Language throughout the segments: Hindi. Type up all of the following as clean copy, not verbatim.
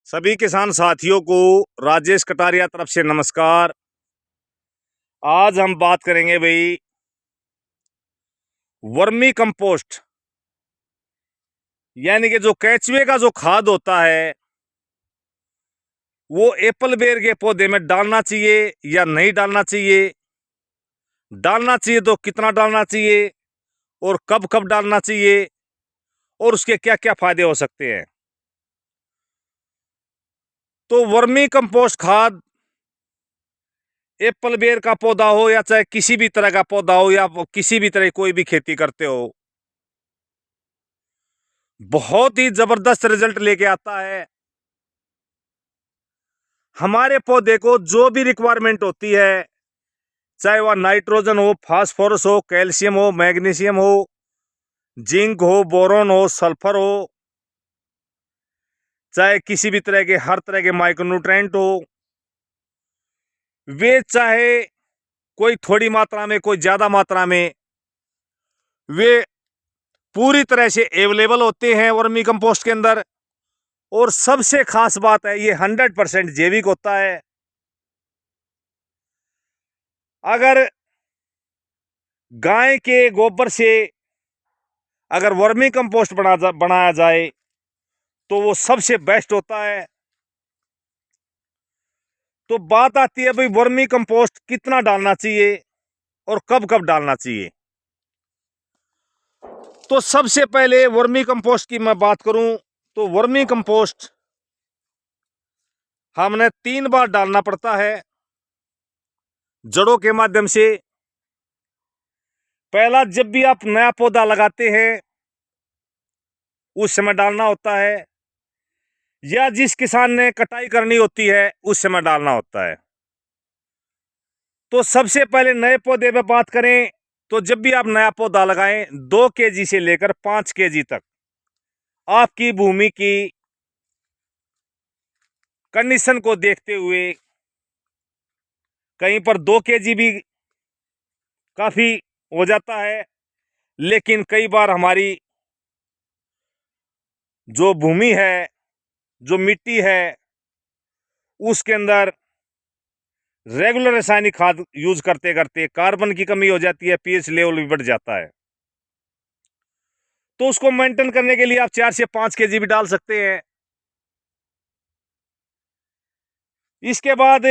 सभी किसान साथियों को राजेश कटारिया तरफ से नमस्कार। आज हम बात करेंगे भाई वर्मी कंपोस्ट यानी कि जो केचुए का जो खाद होता है वो एप्पल बेर के पौधे में डालना चाहिए या नहीं डालना चाहिए, डालना चाहिए तो कितना डालना चाहिए और कब कब डालना चाहिए और उसके क्या क्या फायदे हो सकते हैं। तो वर्मी कंपोस्ट खाद एप्पल बेर का पौधा हो या चाहे किसी भी तरह का पौधा हो या किसी भी तरह कोई भी खेती करते हो, बहुत ही जबरदस्त रिजल्ट लेके आता है। हमारे पौधे को जो भी रिक्वायरमेंट होती है, चाहे वह नाइट्रोजन हो, फास्फोरस हो, कैल्शियम हो, मैग्नीशियम हो, जिंक हो, बोरोन हो, सल्फर हो, चाहे किसी भी तरह के हर तरह के माइक्रोन्यूट्रेंट हो, वे चाहे कोई थोड़ी मात्रा में कोई ज्यादा मात्रा में, वे पूरी तरह से अवेलेबल होते हैं वर्मी कंपोस्ट के अंदर। और सबसे खास बात है, ये 100% जैविक होता है। अगर गाय के गोबर से अगर वर्मी कंपोस्ट बनाया जाए तो वो सबसे बेस्ट होता है। तो बात आती है भाई वर्मी कंपोस्ट कितना डालना चाहिए और कब कब डालना चाहिए। तो सबसे पहले वर्मी कंपोस्ट की मैं बात करूं तो वर्मी कंपोस्ट हमने 3 बार डालना पड़ता है जड़ों के माध्यम से। पहला, जब भी आप नया पौधा लगाते हैं उस समय डालना होता है, या जिस किसान ने कटाई करनी होती है उस समय डालना होता है। तो सबसे पहले नए पौधे पे बात करें तो जब भी आप नया पौधा लगाएं 2 केजी से लेकर 5 केजी तक आपकी भूमि की कंडीशन को देखते हुए, कहीं पर 2 केजी भी काफी हो जाता है, लेकिन कई बार हमारी जो भूमि है, जो मिट्टी है, उसके अंदर रेगुलर रासायनिक खाद यूज करते करते कार्बन की कमी हो जाती है, पीएच लेवल भी बढ़ जाता है। तो उसको मेंटेन करने के लिए आप 4 से 5 केजी भी डाल सकते हैं। इसके बाद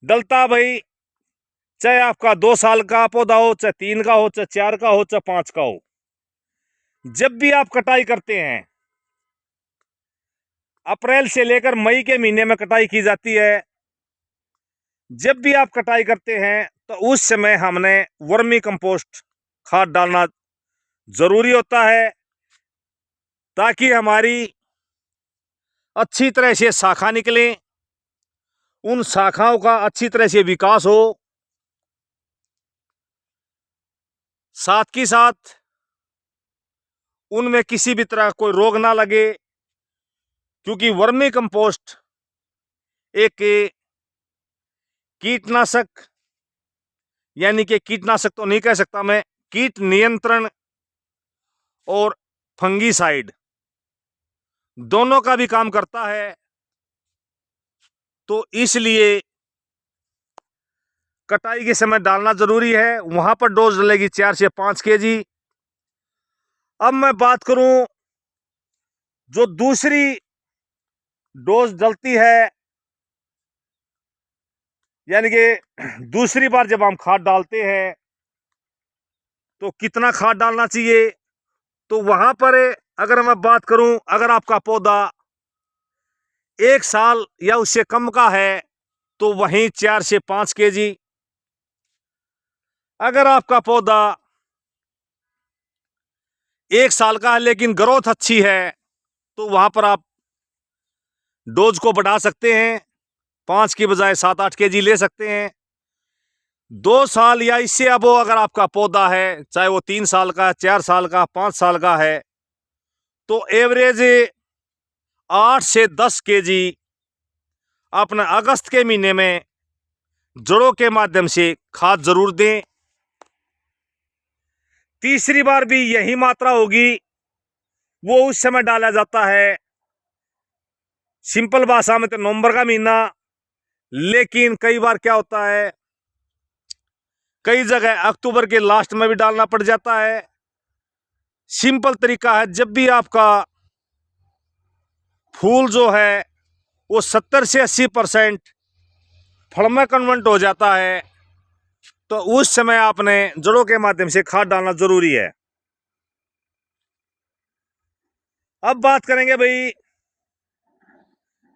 डलता भाई, चाहे आपका 2 साल का पौधा हो, चाहे 3 का हो, चाहे 4 का हो, चाहे 5 का हो, जब भी आप कटाई करते हैं, अप्रैल से लेकर मई के महीने में कटाई की जाती है। जब भी आप कटाई करते हैं तो उस समय हमने वर्मी कंपोस्ट खाद डालना जरूरी होता है, ताकि हमारी अच्छी तरह से शाखा निकले, उन शाखाओं का अच्छी तरह से विकास हो, साथ ही साथ उनमें किसी भी तरह कोई रोग ना लगे। क्योंकि वर्मी कंपोस्ट एक कीटनाशक, यानी कि कीटनाशक तो नहीं कह सकता मैं, कीट नियंत्रण और फंगीसाइड दोनों का भी काम करता है। तो इसलिए कटाई के समय डालना जरूरी है। वहां पर डोज डलेगी 4 से 5 केजी। अब मैं बात करूं जो दूसरी डोज डलती है, यानी कि दूसरी बार जब हम खाद डालते हैं तो कितना खाद डालना चाहिए। तो वहां पर अगर मैं बात करूं, अगर आपका पौधा 1 साल या उससे कम का है तो वहीं 4 से 5 केजी। अगर आपका पौधा 1 साल का है लेकिन ग्रोथ अच्छी है तो वहां पर आप डोज को बढ़ा सकते हैं, 5 की बजाय 7-8 केजी ले सकते हैं। 2 साल या इससे अब अगर आपका पौधा है, चाहे वो 3 साल का, 4 साल का, 5 साल का है, तो एवरेज 8 से 10 केजी अपने अगस्त के महीने में जड़ों के माध्यम से खाद जरूर दें। तीसरी बार भी यही मात्रा होगी, वो उस समय डाला जाता है सिंपल भाषा में तो नवंबर का महीना, लेकिन कई बार क्या होता है, कई जगह अक्टूबर के लास्ट में भी डालना पड़ जाता है। सिंपल तरीका है, जब भी आपका फूल जो है वो 70 से 80% फल में कन्वर्ट हो जाता है, तो उस समय आपने जड़ों के माध्यम से खाद डालना जरूरी है। अब बात करेंगे भाई,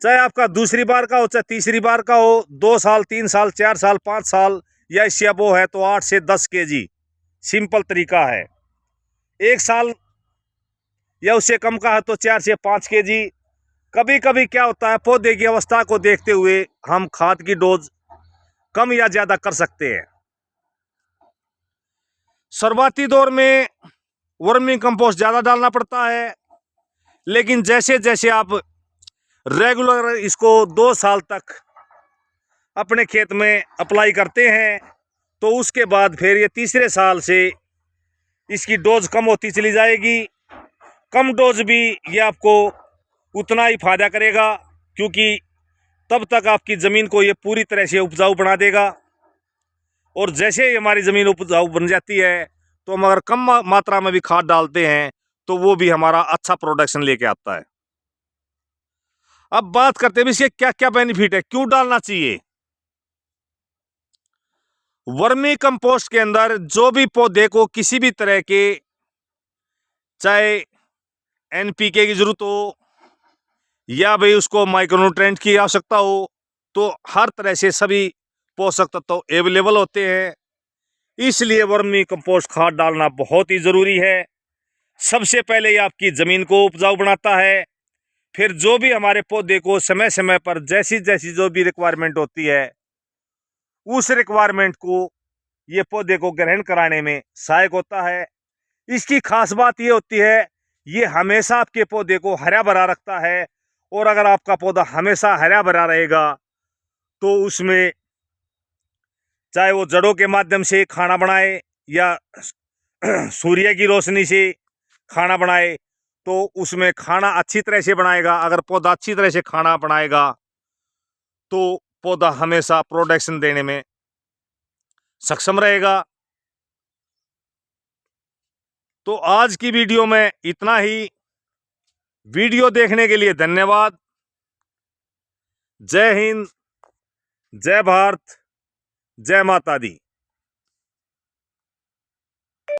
चाहे आपका दूसरी बार का हो चाहे तीसरी बार का हो, 2 साल 3 साल 4 साल 5 साल या इससे अब वो है तो 8 से 10 kg सिंपल तरीका है। 1 साल या उससे कम का है तो 4 से 5 kg। कभी कभी क्या होता है, पौधे की अवस्था को देखते हुए हम खाद की डोज कम या ज्यादा कर सकते हैं। शुरुआती दौर में वर्मी कंपोस्ट ज्यादा डालना पड़ता है, लेकिन जैसे जैसे आप रेगुलर इसको 2 साल तक अपने खेत में अप्लाई करते हैं, तो उसके बाद फिर ये तीसरे साल से इसकी डोज कम होती चली जाएगी। कम डोज भी ये आपको उतना ही फायदा करेगा, क्योंकि तब तक आपकी ज़मीन को ये पूरी तरह से उपजाऊ बना देगा। और जैसे ही हमारी ज़मीन उपजाऊ बन जाती है, तो हम अगर कम मात्रा में भी खाद डालते हैं तो वो भी हमारा अच्छा प्रोडक्शन लेके आता है। अब बात करते हैं इसके क्या क्या बेनिफिट है, क्यों डालना चाहिए। वर्मी कंपोस्ट के अंदर जो भी पौधे को किसी भी तरह के, चाहे एनपीके की जरूरत हो या भाई उसको माइक्रोन्यूट्रेंट की आवश्यकता हो, तो हर तरह से सभी पोषक तत्व अवेलेबल होते हैं। इसलिए वर्मी कंपोस्ट खाद डालना बहुत ही ज़रूरी है। सबसे पहले ये आपकी ज़मीन को उपजाऊ बनाता है, फिर जो भी हमारे पौधे को समय समय पर जैसी जैसी जो भी रिक्वायरमेंट होती है, उस रिक्वायरमेंट को ये पौधे को ग्रहण कराने में सहायक होता है। इसकी खास बात ये होती है, ये हमेशा आपके पौधे को हरा भरा रखता है। और अगर आपका पौधा हमेशा हरा भरा रहेगा, तो उसमें चाहे वो जड़ों के माध्यम से खाना बनाए या सूर्य की रोशनी से खाना बनाए, तो उसमें खाना अच्छी तरह से बनाएगा। अगर पौधा अच्छी तरह से खाना बनाएगा तो पौधा हमेशा प्रोडक्शन देने में सक्षम रहेगा। तो आज की वीडियो में इतना ही। वीडियो देखने के लिए धन्यवाद। जय हिंद, जय भारत, जय माता दी।